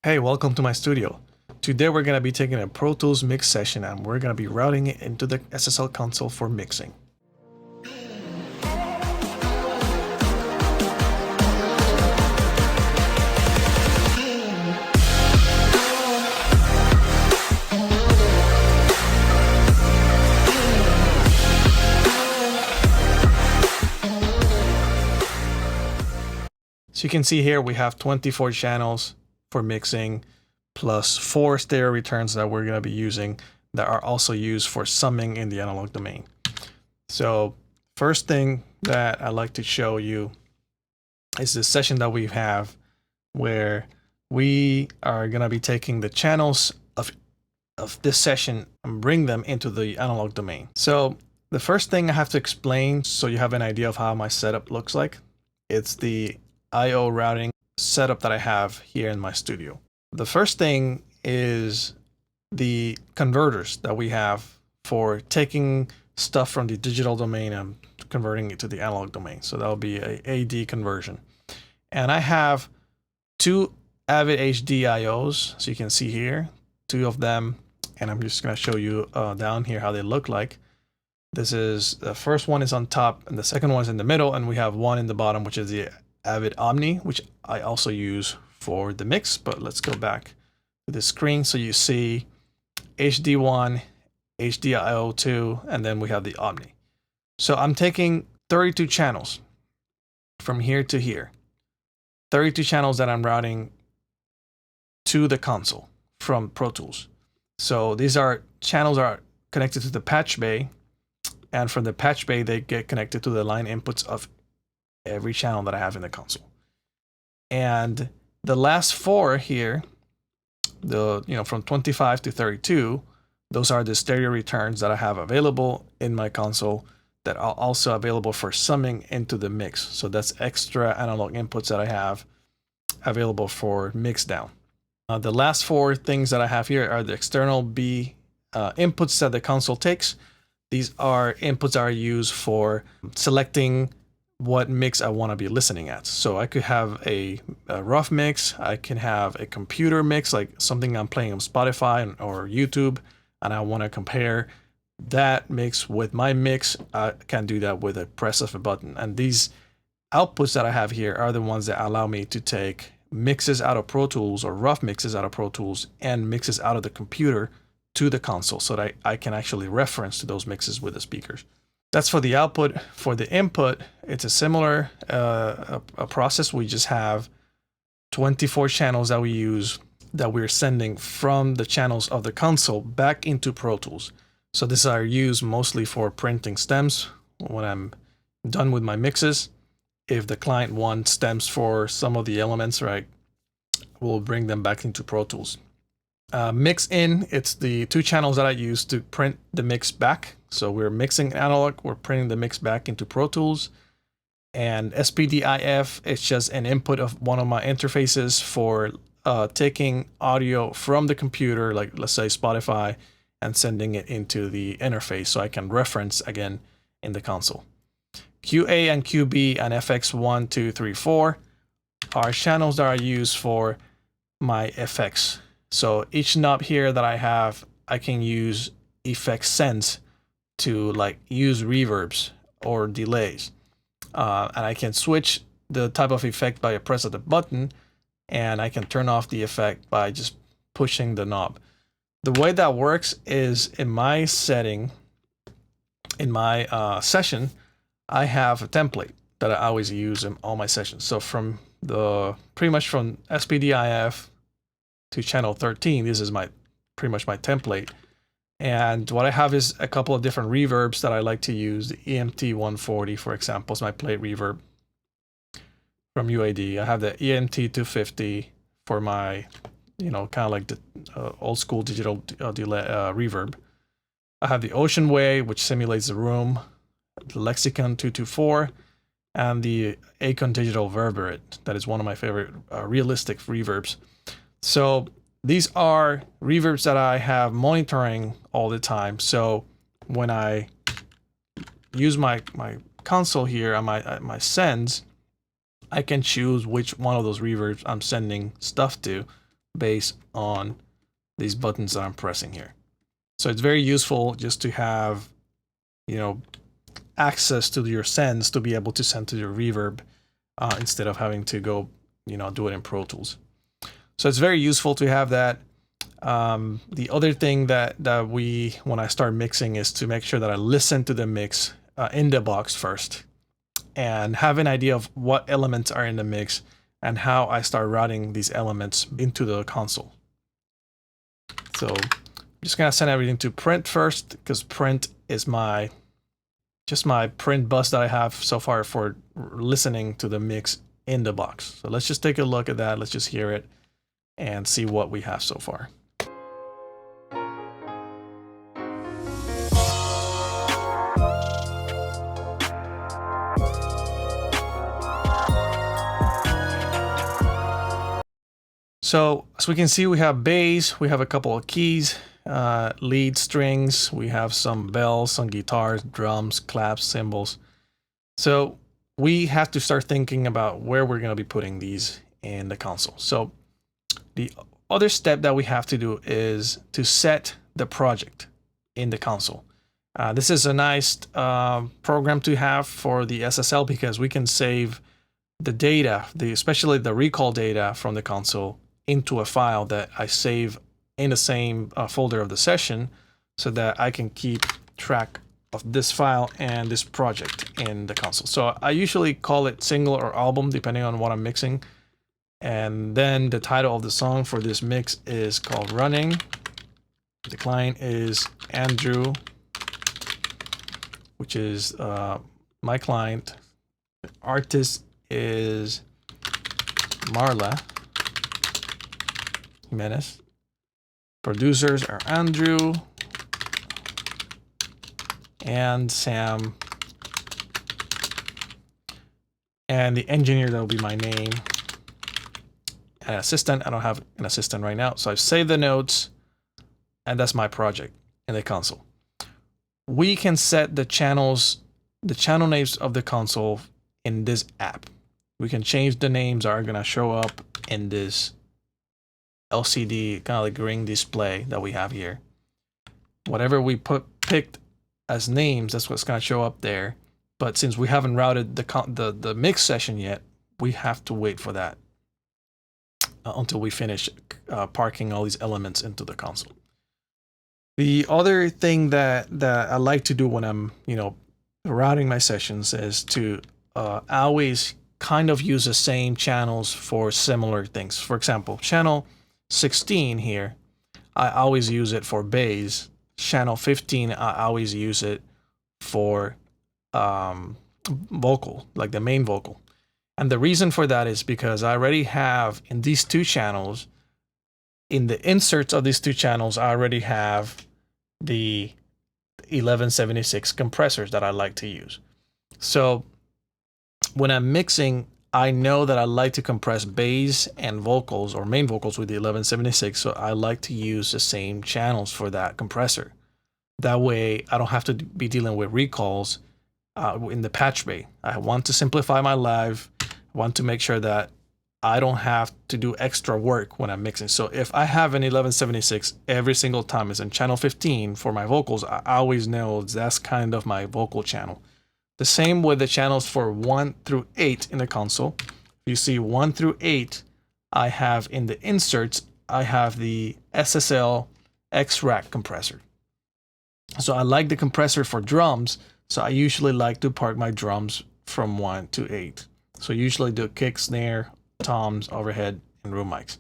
Hey, welcome to my studio. Today we're going to be taking a Pro Tools mix session and we're going to be routing it into the SSL console for mixing. So you can see here we have 24 channels for mixing plus 4 stereo returns that we're going to be using that are also used for summing in the analog domain. So first thing that I'd like to show you is this session that we have where we are going to be taking the channels of this session and bring them into the analog domain. So the first thing I have to explain so you have an idea of how my setup looks like, it's the I/O routing setup that I have here in my studio. The first thing is the converters that we have for taking stuff from the digital domain and converting it to the analog domain. So that'll be a AD conversion. And I have two Avid HD IOs, so you can see here, two of them, and I'm just going to show you down here how they look like. This is the first one is on top and the second one is in the middle, and we have one in the bottom, which is the Avid Omni, which I also use for the mix. But let's go back to the screen so you see HD1, HDIO2, and then we have the Omni. So I'm taking 32 channels from here to here. 32 channels that I'm routing to the console from Pro Tools. So these are channels are connected to the patch bay, and from the patch bay they get connected to the line inputs of every channel that I have in the console. And the last four here, from 25 to 32, those are the stereo returns that I have available in my console that are also available for summing into the mix. So that's extra analog inputs that I have available for mix down. The last four things that I have here are the external B inputs that the console takes. These are inputs that are used for selecting what mix I want to be listening at. So I could have a rough mix, I can have a computer mix, like something I'm playing on Spotify or YouTube, and I want to compare that mix with my mix. I can do that with a press of a button. And these outputs that I have here are the ones that allow me to take mixes out of Pro Tools or rough mixes out of Pro Tools and mixes out of the computer to the console so that I can actually reference to those mixes with the speakers. That's for the output. For the input, it's a similar a process. We just have 24 channels that we use that we're sending from the channels of the console back into Pro Tools. So this are used mostly for printing stems when I'm done with my mixes. If the client wants stems for some of the elements, right, we'll bring them back into Pro Tools. Mix in, it's the two channels that I use to print the mix back. So we're mixing analog, we're printing the mix back into Pro Tools. And SPDIF, it's just an input of one of my interfaces for taking audio from the computer, like let's say Spotify, and sending it into the interface so I can reference again in the console. QA and QB and FX1, 2, 3, 4 are channels that are used for my effects. So each knob here that I have, I can use effect sense to like use reverbs or delays. And I can switch the type of effect by a press of the button, and I can turn off the effect by just pushing the knob. The way that works is in my setting, in my session, I have a template that I always use in all my sessions. So from pretty much from SPDIF to channel 13, this is pretty much my template. And what I have is a couple of different reverbs that I like to use. The EMT 140, for example, is my plate reverb from UAD. I have the EMT 250 for my, kind of like the old school digital delay reverb. I have the Ocean Way, which simulates the room, the Lexicon 224, and the Acon Digital Verberate. That is one of my favorite realistic reverbs. So these are reverbs that I have monitoring all the time. So when I use my console here on my sends, I can choose which one of those reverbs I'm sending stuff to based on these buttons that I'm pressing here. So it's very useful just to have, you know, access to your sends to be able to send to your reverb instead of having to go, you know, do it in Pro Tools. So it's very useful to have that. The other thing that when I start mixing is to make sure that I listen to the mix in the box first and have an idea of what elements are in the mix and how I start routing these elements into the console. So I'm just gonna send everything to print first, because print is just my print bus that I have so far for listening to the mix in the box. So let's just take a look at that. Let's just hear it and see what we have so far. So as we can see, we have bass, we have a couple of keys, lead strings, we have some bells, some guitars, drums, claps, cymbals. So we have to start thinking about where we're going to be putting these in the console. So the other step that we have to do is to set the project in the console. This is a nice program to have for the SSL, because we can save the data, especially the recall data from the console, into a file that I save in the same folder of the session, so that I can keep track of this file and this project in the console. So I usually call it single or album, depending on what I'm mixing. And then the title of the song for this mix is called Running. The client is Andrew, which is my client. The artist is Marla Jimenez. Producers are Andrew and Sam. And the engineer, that will be my name. An assistant, I don't have an assistant right now. So I've saved the notes, and that's my project in the console. We can set the channel names of the console in this app. We can change the names that are gonna show up in this LCD kind of like ring display that we have here. Whatever we picked as names, that's what's gonna show up there. But since we haven't routed the mix session yet, we have to wait for that until we finish parking all these elements into the console. The other thing that I like to do when I'm, you know, routing my sessions is to always kind of use the same channels for similar things. For example, channel 16 here, I always use it for bass. Channel 15, I always use it for vocal, like the main vocal. And the reason for that is because I already have in these two channels, in the inserts of these two channels, I already have the 1176 compressors that I like to use. So when I'm mixing, I know that I like to compress bass and vocals or main vocals with the 1176, so I like to use the same channels for that compressor. That way I don't have to be dealing with recalls in the patch bay. I want to simplify my live. I want to make sure that I don't have to do extra work when I'm mixing. So if I have an 1176 every single time it's in channel 15 for my vocals, I always know that's kind of my vocal channel. The same with the channels for 1 through 8 in the console. You see 1 through 8, I have in the inserts, I have the SSL X-Rack compressor. So I like the compressor for drums, so I usually like to park my drums from 1 to 8. So usually do kick, snare, toms, overhead, and room mics.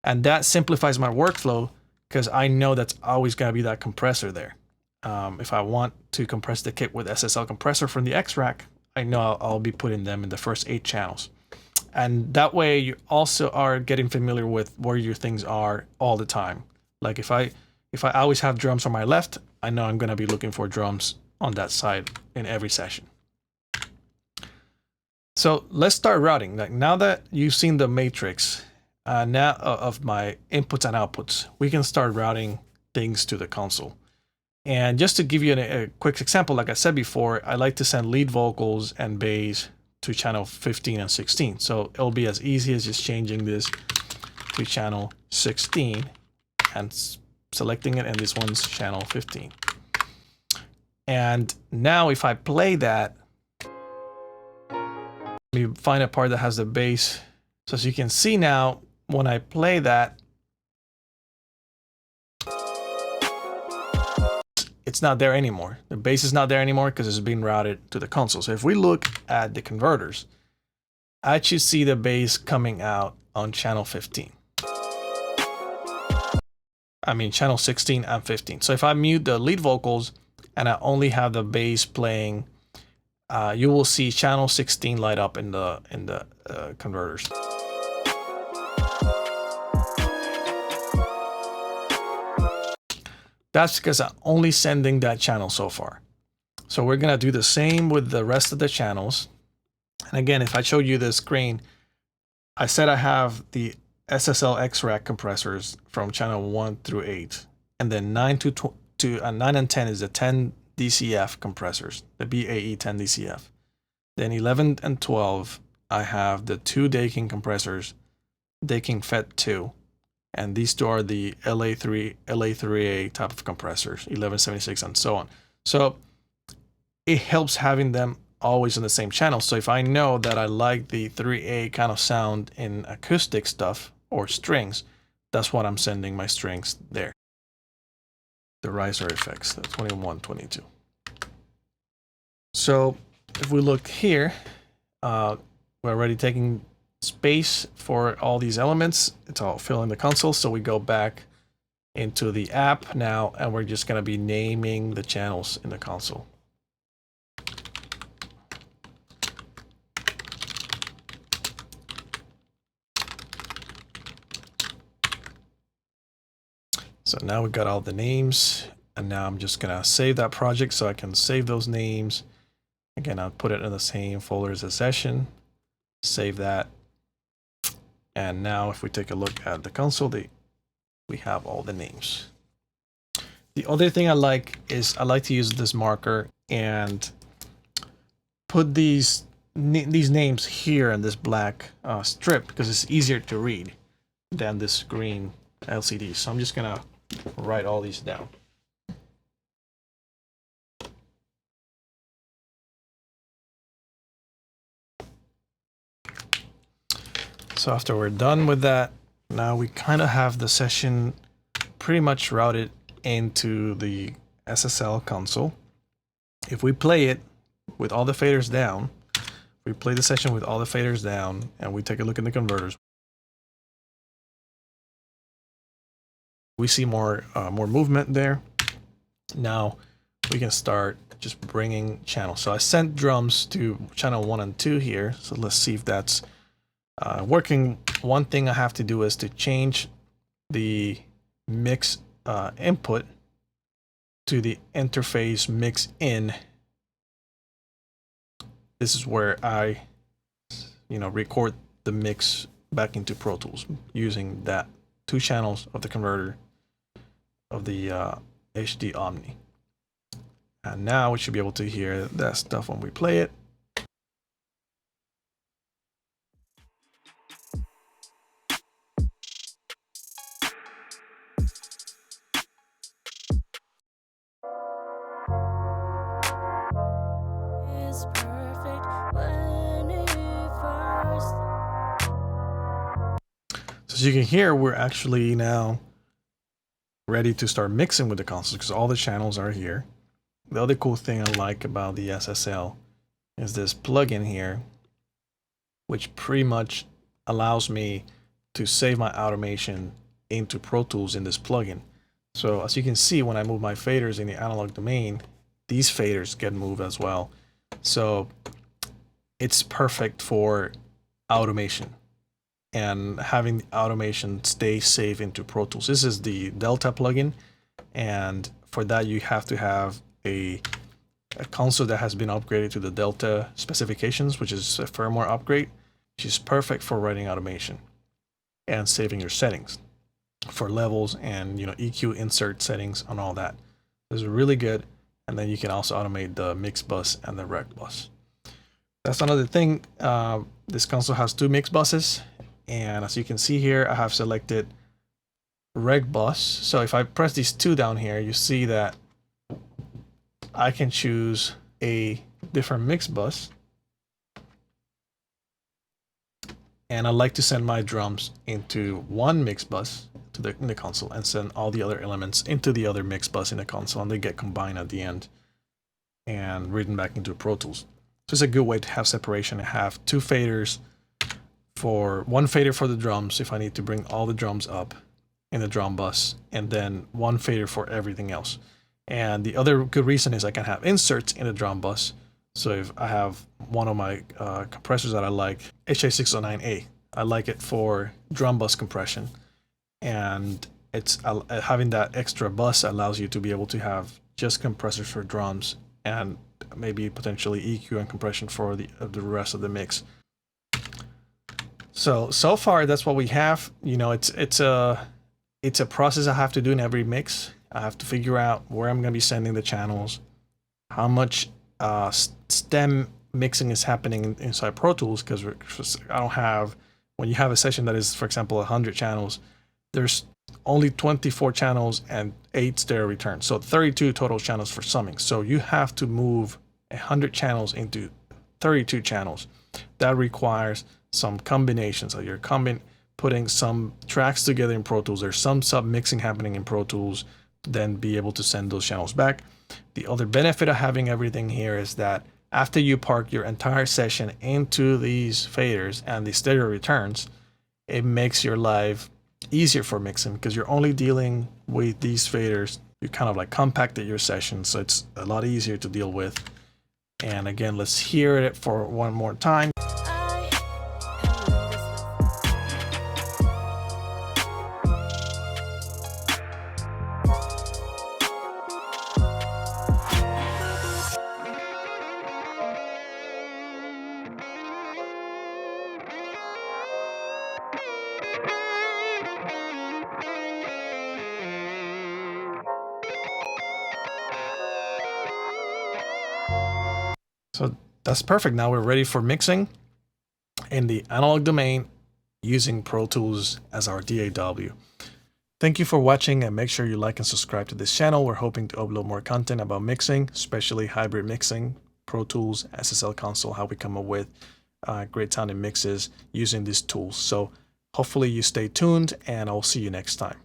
And that simplifies my workflow because I know that's always going to be that compressor there. If I want to compress the kit with SSL compressor from the X-Rack, I know I'll be putting them in the first 8 channels. And that way you also are getting familiar with where your things are all the time. Like if I always have drums on my left, I know I'm going to be looking for drums on that side in every session. So let's start routing. Like now that you've seen the matrix now of my inputs and outputs, we can start routing things to the console. And just to give you a quick example, like I said before, I like to send lead vocals and bass to channel 15 and 16. So it'll be as easy as just changing this to channel 16 and selecting it, and this one's channel 15. And now if I play that, let me find a part that has the bass. So as you can see now, when I play that, it's not there anymore. The bass is not there anymore because it's being routed to the console. So if we look at the converters, I should see the bass coming out on channel 15. I mean channel 16 and 15. So if I mute the lead vocals and I only have the bass playing, you will see channel 16 light up in the converters. That's because I'm only sending that channel so far. So we're gonna do the same with the rest of the channels. And again, if I showed you the screen, I said I have the SSL X-Rack compressors from channel 1 through 8, and then 9 and 10 is the 10 DCF compressors, the BAE 10 DCF. Then 11 and 12, I have the 2 Daking compressors, Daking FET 2, and these two are the LA3A type of compressors, 1176 and so on. So it helps having them always on the same channel. So if I know that I like the 3A kind of sound in acoustic stuff or strings, that's what I'm sending my strings there. The riser effects, the 21, 22. So if we look here, we're already taking space for all these elements. It's all filling the console. So we go back into the app now, and we're just going to be naming the channels in the console. So now we've got all the names, and now I'm just gonna save that project so I can save those names. Again, I'll put it in the same folder as a session, save that. And now if we take a look at the console, we have all the names. The other thing I like is I like to use this marker and put these names here in this black strip because it's easier to read than this green LCD. So I'm just gonna write all these down. So after we're done with that, now we kind of have the session pretty much routed into the SSL console. If we play it with all the faders down, we play the session with all the faders down, and we take a look at the converters, we see more movement there. Now we can start just bringing channels. So I sent drums to channel 1 and 2 here. So let's see if that's working. One thing I have to do is to change the mix input to the interface mix in. This is where I, record the mix back into Pro Tools using that 2 channels of the converter of the HD Omni. And now we should be able to hear that stuff when we play it. So as you can hear, we're actually now ready to start mixing with the console because all the channels are here. The other cool thing I like about the SSL is this plugin here, which pretty much allows me to save my automation into Pro Tools in this plugin. So as you can see, when I move my faders in the analog domain, these faders get moved as well. So it's perfect for automation and having the automation stay safe into Pro Tools. This is the Delta plugin, and for that you have to have a console that has been upgraded to the Delta specifications, which is a firmware upgrade, which is perfect for writing automation and saving your settings for levels and EQ insert settings and all that. This is really good. And then you can also automate the mix bus and the rec bus. That's another thing. This console has 2 mix buses, And as you can see here, I have selected reg bus. So if I press these two down here, you see that I can choose a different mix bus. And I like to send my drums into one mix bus in the console and send all the other elements into the other mix bus in the console, and they get combined at the end and written back into Pro Tools. So it's a good way to have separation and have two faders, for one fader for the drums if I need to bring all the drums up in the drum bus, and then one fader for everything else. And the other good reason is I can have inserts in the drum bus. So if I have one of my compressors that I like, HA609A, I like it for drum bus compression. And it's having that extra bus allows you to be able to have just compressors for drums and maybe potentially EQ and compression for the rest of the mix. So far that's what we have. You know, it's a process I have to do in every mix. I have to figure out where I'm going to be sending the channels, how much stem mixing is happening inside Pro Tools, because I don't have, when you have a session that is, for example, 100 channels, there's only 24 channels and 8 stereo returns, so 32 total channels for summing. So you have to move 100 channels into 32 channels. That requires some combinations. So you're putting some tracks together in Pro Tools. There's some sub mixing happening in Pro Tools, then be able to send those channels back. The other benefit of having everything here is that after you park your entire session into these faders and the stereo returns, it makes your life easier for mixing because you're only dealing with these faders. You kind of like compacted your session, so it's a lot easier to deal with. And again, let's hear it for one more time. So that's perfect. Now we're ready for mixing in the analog domain using Pro Tools as our DAW. Thank you for watching, and make sure you like and subscribe to this channel. We're hoping to upload more content about mixing, especially hybrid mixing, Pro Tools, SSL console, how we come up with great sounding mixes using these tools. So hopefully you stay tuned, and I'll see you next time.